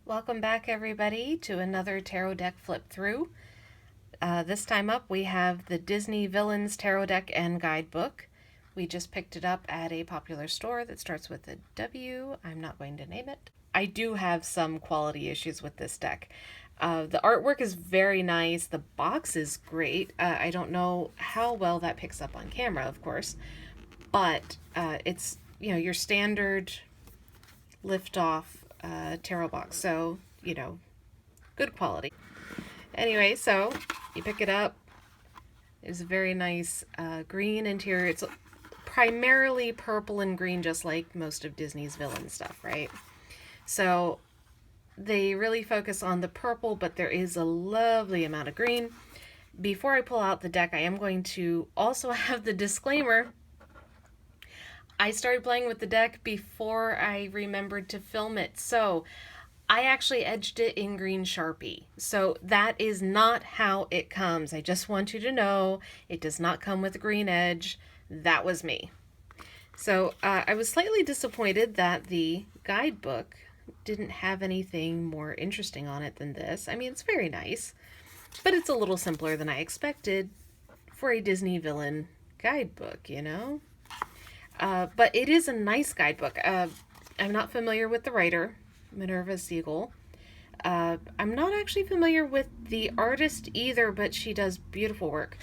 Welcome back, everybody, to another tarot deck flip through. This time up, we have the Disney Villains Tarot Deck and Guidebook. We just picked it up at a popular store that starts with a W. I'm not going to name it. I do have some quality issues with this deck. The artwork is very nice. The box is great. I don't know how well that picks up on camera, of course, but it's, your standard lift-off tarot box, so good quality. Anyway, so you pick it up. It's a very nice green interior. It's primarily purple and green, just like most of Disney's villain stuff, right? So they really focus on the purple, but there is a lovely amount of green. Before I pull out the deck, I am going to also have the disclaimer. I started playing with the deck before I remembered to film it, so I actually edged it in green Sharpie. So that is not how it comes. I just want you to know it does not come with a green edge. That was me. So I was slightly disappointed that the guidebook didn't have anything more interesting on it than this. I mean, it's very nice, but it's a little simpler than I expected for a Disney villain guidebook, But it is a nice guidebook. I'm not familiar with the writer, Minerva Siegel. I'm not actually familiar with the artist either, but she does beautiful work.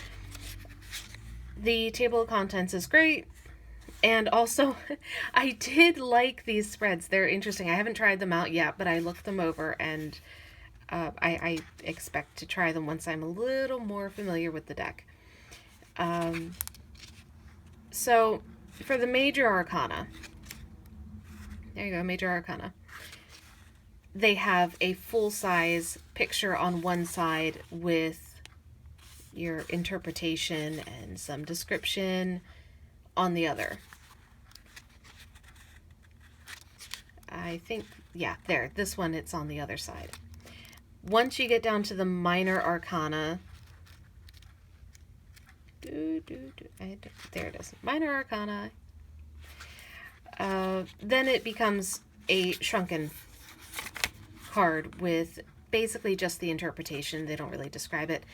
The table of contents is great. And also, I did like these spreads. They're interesting. I haven't tried them out yet, but I looked them over, and I expect to try them once I'm a little more familiar with the deck. So for the major arcana, there you go, major arcana, they have a full-size picture on one side with your interpretation and some description on the other. I think, yeah, there, this one, it's on the other side. Once you get down to the minor arcana, there it is, minor arcana, then it becomes a shrunken card with basically just the interpretation. They don't really describe it.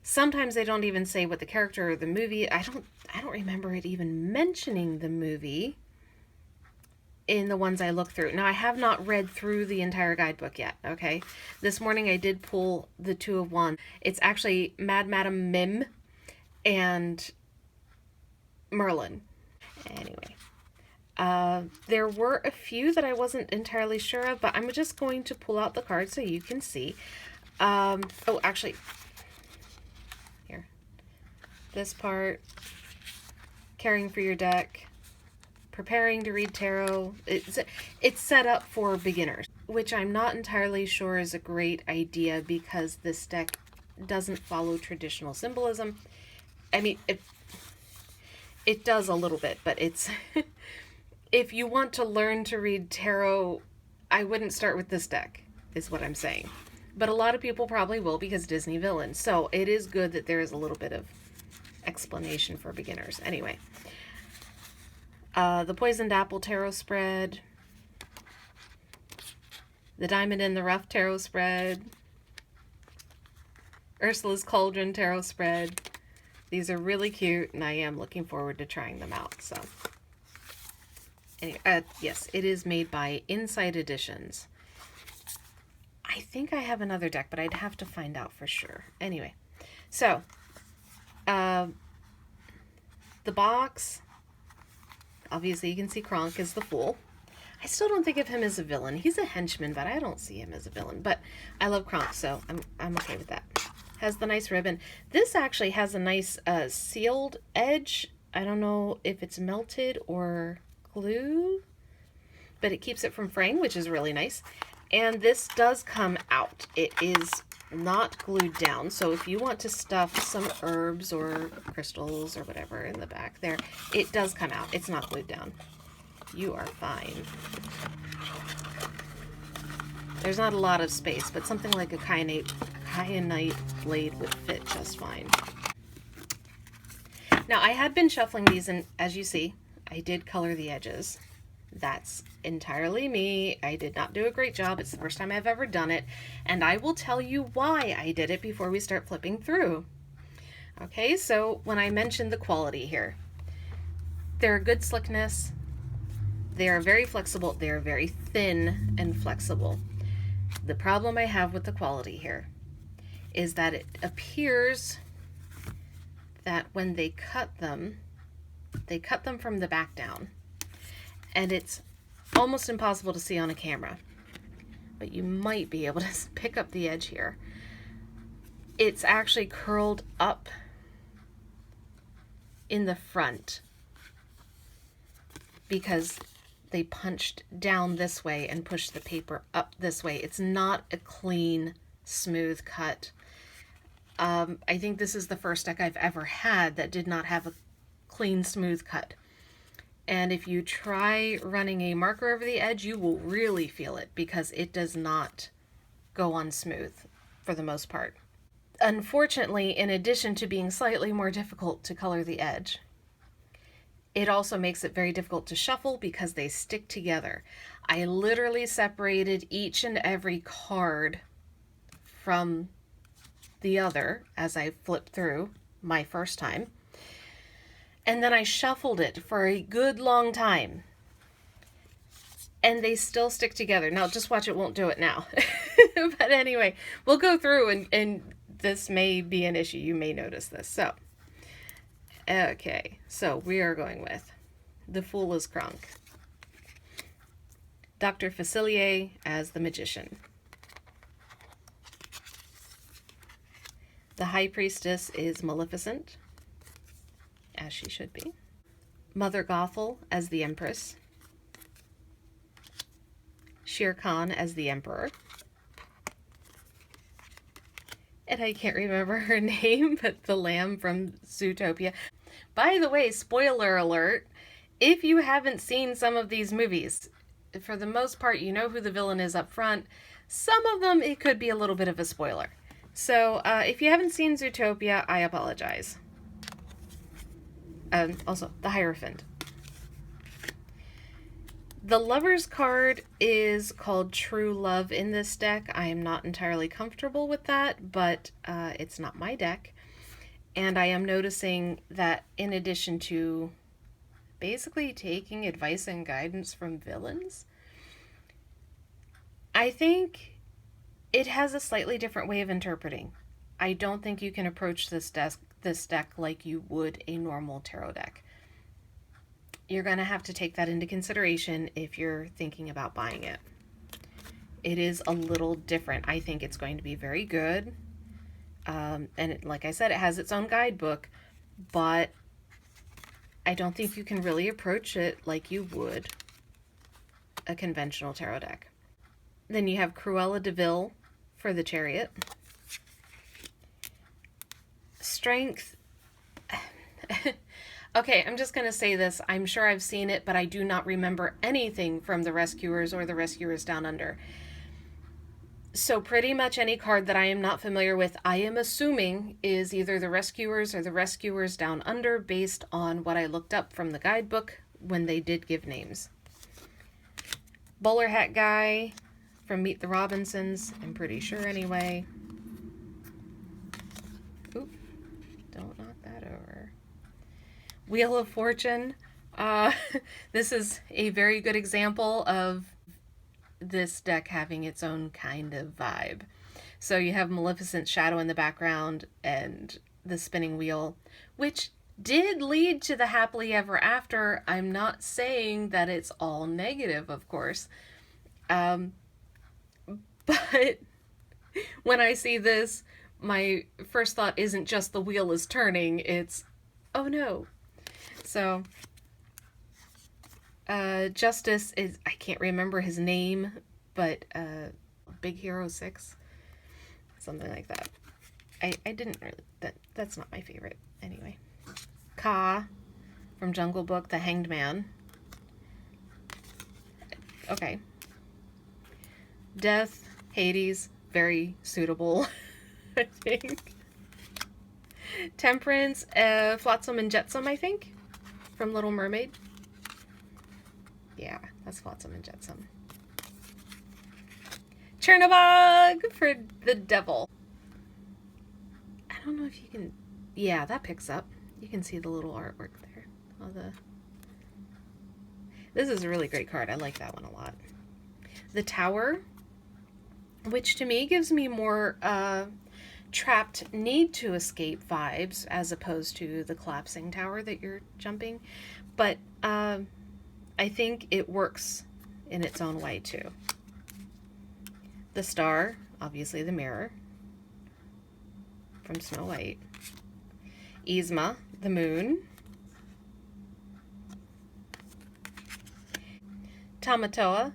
Sometimes they don't even say what the character or the movie. I don't remember it even mentioning the movie in the ones I looked through. Now, I have not read through the entire guidebook yet, okay? This morning I did pull the Two of Wands. It's actually Mad Madam Mim and Merlin. Anyway, there were a few that I wasn't entirely sure of, but I'm just going to pull out the cards so you can see. Oh, actually, here. This part, caring for your deck, preparing to read tarot. It's set up for beginners, which I'm not entirely sure is a great idea because this deck doesn't follow traditional symbolism. I mean, it does a little bit, but it's if you want to learn to read tarot, I wouldn't start with this deck, is what I'm saying. But a lot of people probably will because Disney villains. So it is good that there is a little bit of explanation for beginners. Anyway, the Poisoned Apple Tarot Spread, the Diamond in the Rough Tarot Spread, Ursula's Cauldron Tarot Spread. These are really cute, and I am looking forward to trying them out. So, anyway, yes, it is made by Insight Editions. I think I have another deck, but I'd have to find out for sure. Anyway, so, the box, obviously you can see Kronk is the Fool. I still don't think of him as a villain. He's a henchman, but I don't see him as a villain. But I love Kronk, so I'm okay with that. Has the nice ribbon. This actually has a nice sealed edge. I don't know if it's melted or glue, but it keeps it from fraying, which is really nice. And this does come out. It is not glued down. So if you want to stuff some herbs or crystals or whatever in the back there, it does come out. It's not glued down. You are fine. There's not a lot of space, but something like a kyanite blade would fit just fine. Now, I had been shuffling these, and as you see, I did color the edges. That's entirely me. I did not do a great job. It's the first time I've ever done it, and I will tell you why I did it before we start flipping through. Okay, so when I mentioned the quality here, they're a good slickness. They are very flexible. They are very thin and flexible. The problem I have with the quality here is that it appears that when they cut them from the back down, and it's almost impossible to see on a camera, but you might be able to pick up the edge here. It's actually curled up in the front because they punched down this way and pushed the paper up this way. It's not a clean, smooth cut. I think this is the first deck I've ever had that did not have a clean, smooth cut. And if you try running a marker over the edge, you will really feel it because it does not go on smooth for the most part. Unfortunately, in addition to being slightly more difficult to color the edge, it also makes it very difficult to shuffle because they stick together. I literally separated each and every card from the other as I flipped through my first time. And then I shuffled it for a good long time. And they still stick together. Now, just watch, it won't do it now. But anyway, we'll go through and this may be an issue. You may notice this. So, okay. So we are going with The Fool is Kronk. Dr. Facilier as the Magician. The High Priestess is Maleficent, as she should be. Mother Gothel as the Empress. Shere Khan as the Emperor. And I can't remember her name, but the lamb from Zootopia. By the way, spoiler alert, if you haven't seen some of these movies, for the most part, you know who the villain is up front. Some of them, it could be a little bit of a spoiler. So if you haven't seen Zootopia, I apologize. Also, the Hierophant. The Lover's card is called True Love in this deck. I am not entirely comfortable with that, but it's not my deck. And I am noticing that in addition to basically taking advice and guidance from villains, I think it has a slightly different way of interpreting. I don't think you can approach this deck like you would a normal tarot deck. You're going to have to take that into consideration if you're thinking about buying it. It is a little different. I think it's going to be very good. Like I said, it has its own guidebook, but I don't think you can really approach it like you would a conventional tarot deck. Then you have Cruella de Vil for the Chariot. Strength. Okay, I'm just going to say this. I'm sure I've seen it, but I do not remember anything from The Rescuers or The Rescuers Down Under. So pretty much any card that I am not familiar with, I am assuming is either The Rescuers or The Rescuers Down Under based on what I looked up from the guidebook when they did give names. Bowler Hat Guy from Meet the Robinsons, I'm pretty sure anyway. Oop, don't knock that over. Wheel of Fortune. This is a very good example of this deck having its own kind of vibe. So you have Maleficent's shadow in the background and the spinning wheel, which did lead to the happily ever after. I'm not saying that it's all negative, of course. But when I see this, my first thought isn't just the wheel is turning, it's, oh no. So, Justice is, I can't remember his name, but Big Hero 6, something like that. I didn't really, that's not my favorite. Anyway. Ka from Jungle Book, the Hanged Man. Okay. Death, Hades, very suitable, I think. Temperance, Flotsam and Jetsam, I think, from Little Mermaid. Yeah. That's Flotsam and Jetsam. Chernabog for the devil. I don't know if you can... Yeah, that picks up. You can see the little artwork there. This is a really great card. I like that one a lot. The Tower, which to me gives me more trapped need to escape vibes as opposed to the collapsing tower that you're jumping. But I think it works in its own way too. The Star, obviously the mirror from Snow White. Yzma, the moon. Tamatoa,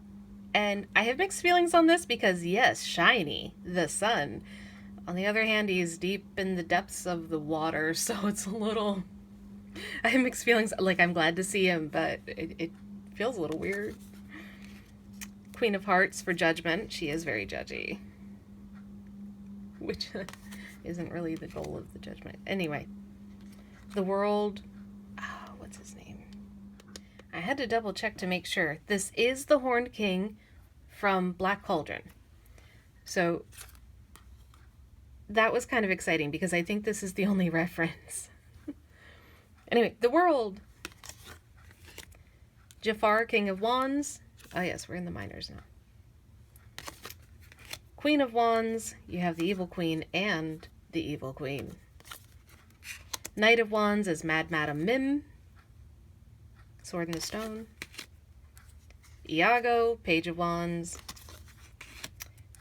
and I have mixed feelings on this because yes, Shiny, the sun. On the other hand, he's deep in the depths of the water, so it's a little... I have mixed feelings. Like, I'm glad to see him, but it feels a little weird. Queen of Hearts for Judgment. She is very judgy. Which isn't really the goal of the judgment. Anyway. The World... Oh, what's his name? I had to double check to make sure. This is the Horned King from Black Cauldron. So... that was kind of exciting because I think this is the only reference. Anyway, the World. Jafar, King of Wands. Oh yes, we're in the minors now. Queen of Wands. You have the Evil Queen and the Evil Queen. Knight of Wands is Mad Madam Mim. Sword in the Stone. Iago, Page of Wands.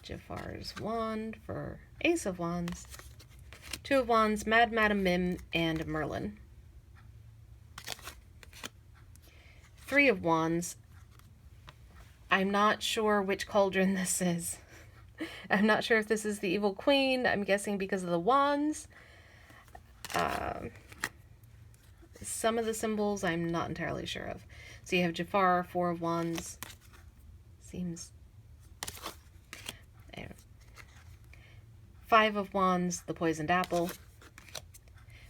Jafar's Wand for Ace of Wands. Two of Wands, Mad Madam Mim, and Merlin. Three of Wands. I'm not sure which cauldron this is. I'm not sure if this is the Evil Queen. I'm guessing because of the wands. Some of the symbols I'm not entirely sure of. So you have Jafar, Four of Wands. Seems... Anyway. Five of Wands, the Poisoned Apple.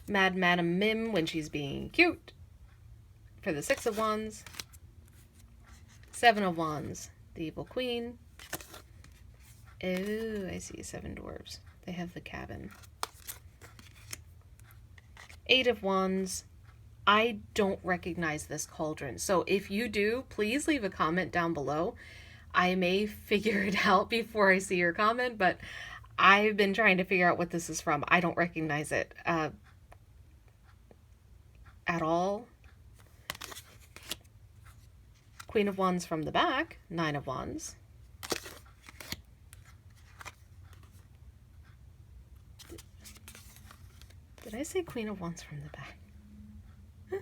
Mad Madam Mim when she's being cute. For the Six of Wands. Seven of Wands, the Evil Queen. Oh, I see 7 dwarves. They have the cabin. Eight of Wands. I don't recognize this cauldron. So if you do, please leave a comment down below. I may figure it out before I see your comment, but I've been trying to figure out what this is from. I don't recognize it at all. Queen of Wands from the back. Nine of Wands. Did I say Queen of Wands from the back? Huh.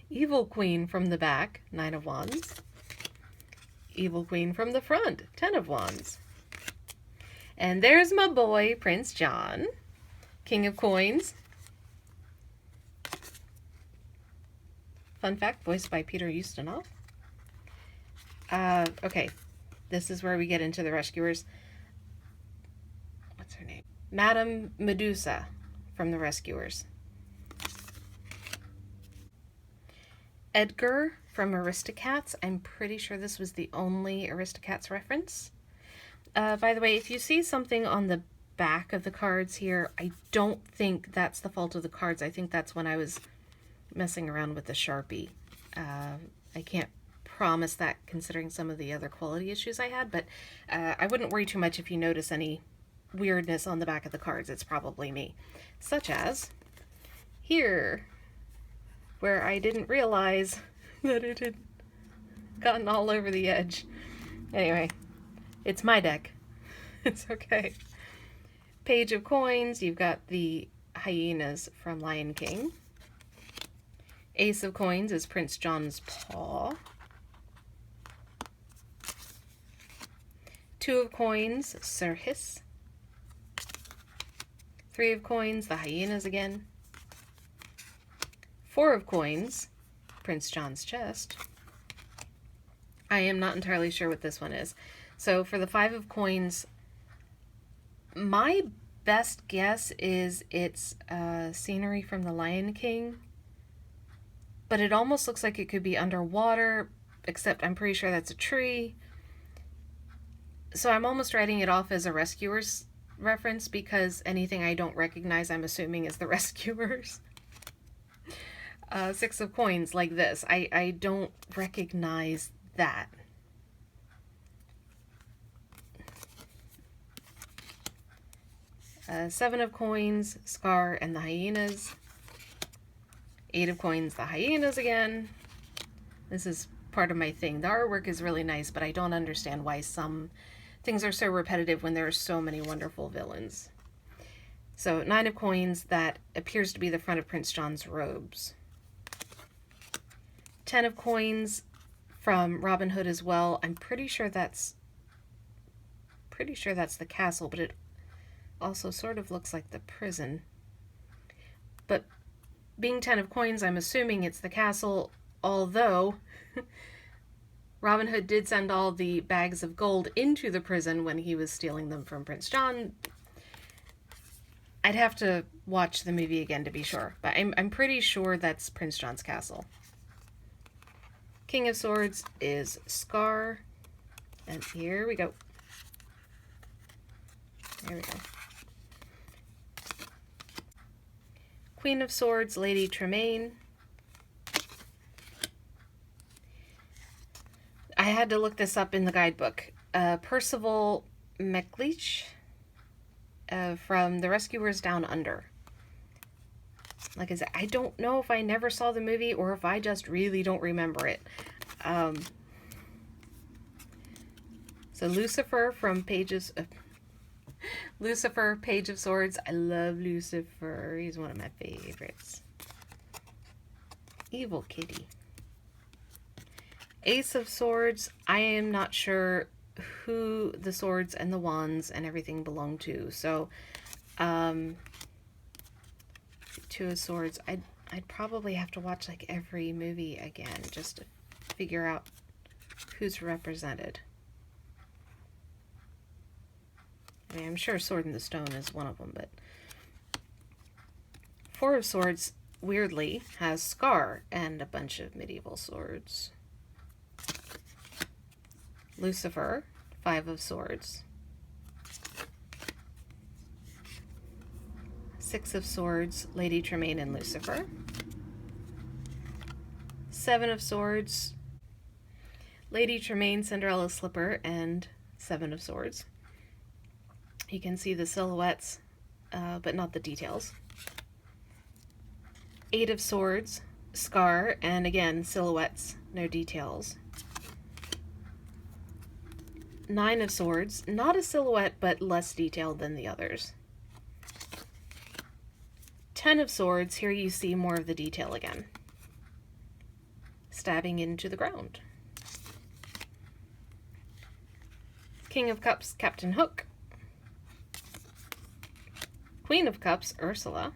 Evil Queen from the back. Nine of Wands. Evil Queen from the front. 10 of Wands. And there's my boy, Prince John. King of Coins. Fun fact, voiced by Peter Ustinov. Okay, this is where we get into the rescuers. What's her name? Madame Medusa from the Rescuers. Edgar from Aristocats. I'm pretty sure this was the only Aristocats reference. By the way, if you see something on the back of the cards here, I don't think that's the fault of the cards. I think that's when I was messing around with the Sharpie. I can't promise that considering some of the other quality issues I had, but I wouldn't worry too much if you notice any weirdness on the back of the cards. It's probably me. Such as here, where I didn't realize that it had gotten all over the edge. Anyway, it's my deck. It's okay. Page of Coins, you've got the hyenas from Lion King. Ace of Coins is Prince John's paw. Two of Coins, Sir Hiss. Three of Coins, the hyenas again. Four of Coins, Prince John's chest. I am not entirely sure what this one is. So for the Five of Coins, my best guess is it's scenery from the Lion King. But it almost looks like it could be underwater. except I'm pretty sure that's a tree. So I'm almost writing it off as a Rescuers reference because anything I don't recognize, I'm assuming, is the Rescuers. Six of coins like this. I don't recognize that. Seven of coins, Scar and the hyenas. Eight of coins, the hyenas again. This is part of my thing. The artwork is really nice, but I don't understand why some things are so repetitive when there are so many wonderful villains. So, nine of coins, that appears to be the front of Prince John's robes. 10 of coins from Robin Hood as well. I'm pretty sure that's the castle, but it also sort of looks like the prison. But being 10 of coins, I'm assuming it's the castle, although Robin Hood did send all the bags of gold into the prison when he was stealing them from Prince John. I'd have to watch the movie again to be sure, but I'm pretty sure that's Prince John's castle. King of Swords is Scar, and here we go. There we go. Queen of Swords, Lady Tremaine. I had to look this up in the guidebook. Percival McLeish from The Rescuers Down Under. Like I said, I don't know if I never saw the movie or if I just really don't remember it. So Lucifer from Lucifer, Page of Swords. I love Lucifer. He's one of my favorites. Evil kitty. Ace of Swords. I am not sure who the swords and the wands and everything belong to. So, Two of Swords. I'd probably have to watch like every movie again just to figure out who's represented. I mean, I'm sure Sword in the Stone is one of them, but Four of Swords, weirdly, has Scar and a bunch of medieval swords. Lucifer, Five of Swords. Six of Swords, Lady Tremaine and Lucifer. Seven of Swords, Lady Tremaine, Cinderella Slipper, and Seven of Swords. You can see the silhouettes, but not the details. Eight of Swords, Scar, and again, silhouettes, no details. Nine of Swords, not a silhouette, but less detailed than the others. 10 of Swords, here you see more of the detail again. Stabbing into the ground. King of Cups, Captain Hook. Queen of Cups, Ursula.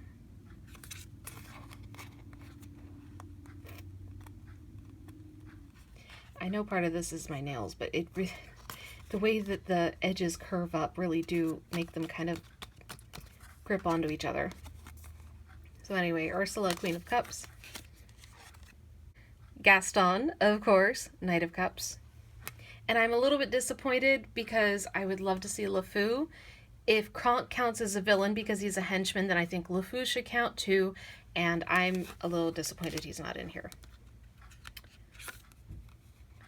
I know part of this is my nails, but the way that the edges curve up really do make them kind of grip onto each other. So anyway, Ursula, Queen of Cups. Gaston, of course, Knight of Cups. And I'm a little bit disappointed because I would love to see LeFou. If Kronk counts as a villain because he's a henchman, then I think LeFou should count too, and I'm a little disappointed he's not in here.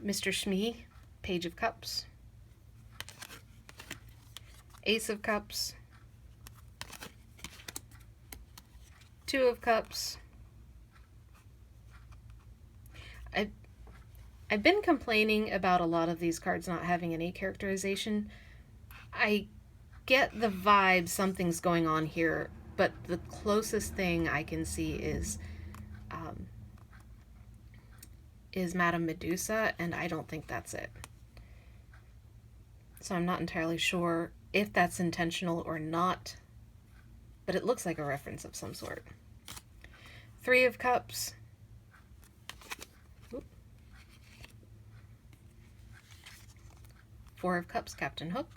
Mr. Shmee, Page of Cups. Ace of Cups. Two of Cups. I've been complaining about a lot of these cards not having any characterization. I get the vibe something's going on here, but the closest thing I can see is Madame Medusa, and I don't think that's it. So I'm not entirely sure if that's intentional or not, but it looks like a reference of some sort. Three of Cups. Oop. Four of Cups, Captain Hook.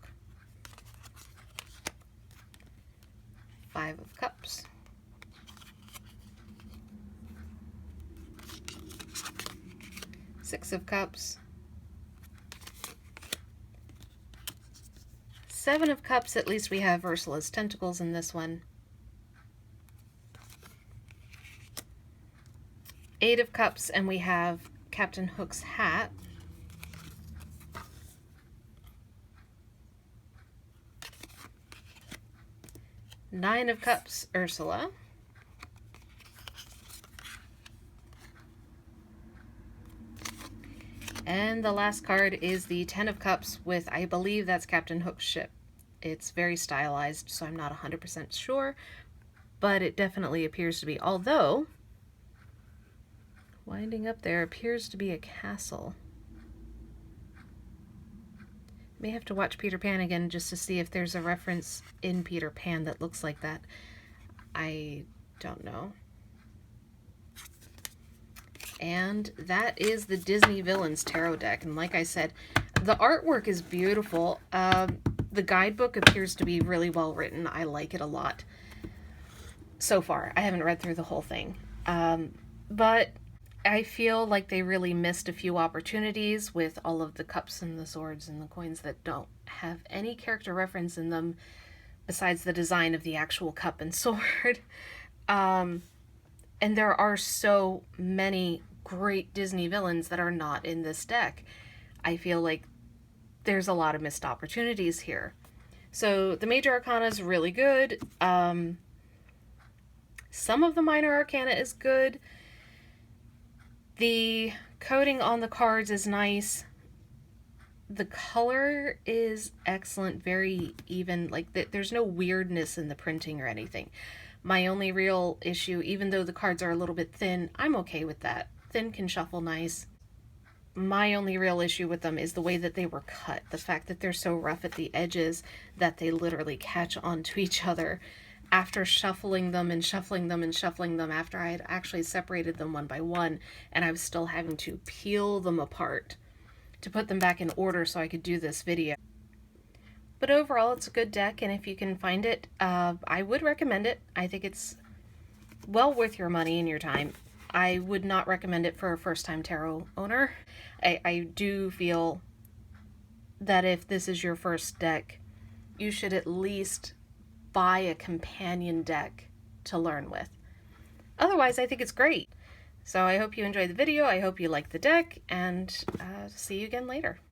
Five of Cups. 6 of Cups, 7 of Cups. At least we have Ursula's tentacles in this one. 8 of Cups, and we have Captain Hook's hat. 9 of Cups, Ursula. And the last card is the 10 of Cups with, I believe that's Captain Hook's ship. It's very stylized, so I'm not 100% sure, but it definitely appears to be. Although, winding up there appears to be a castle. May have to watch Peter Pan again just to see if there's a reference in Peter Pan that looks like that. I don't know. And that is the Disney Villains Tarot deck. And like I said, the artwork is beautiful. The guidebook appears to be really well written. I like it a lot so far. I haven't read through the whole thing. But I feel like they really missed a few opportunities with all of the cups and the swords and the coins that don't have any character reference in them besides the design of the actual cup and sword. And there are so many great Disney villains that are not in this deck. I feel like there's a lot of missed opportunities here. So the Major Arcana is really good. Some of the Minor Arcana is good. The coding on the cards is nice. The color is excellent, very even. Like, there's no weirdness in the printing or anything. My only real issue, even though the cards are a little bit thin, I'm okay with that. Thin can shuffle nice. My only real issue with them is the way that they were cut. The fact that they're so rough at the edges that they literally catch onto each other. After shuffling them and shuffling them and shuffling them, after I had actually separated them one by one, and I was still having to peel them apart to put them back in order so I could do this video. But overall, it's a good deck, and if you can find it, I would recommend it. I think it's well worth your money and your time. I would not recommend it for a first-time tarot owner. I do feel that if this is your first deck, you should at least buy a companion deck to learn with. Otherwise, I think it's great. So I hope you enjoyed the video. I hope you like the deck, and see you again later.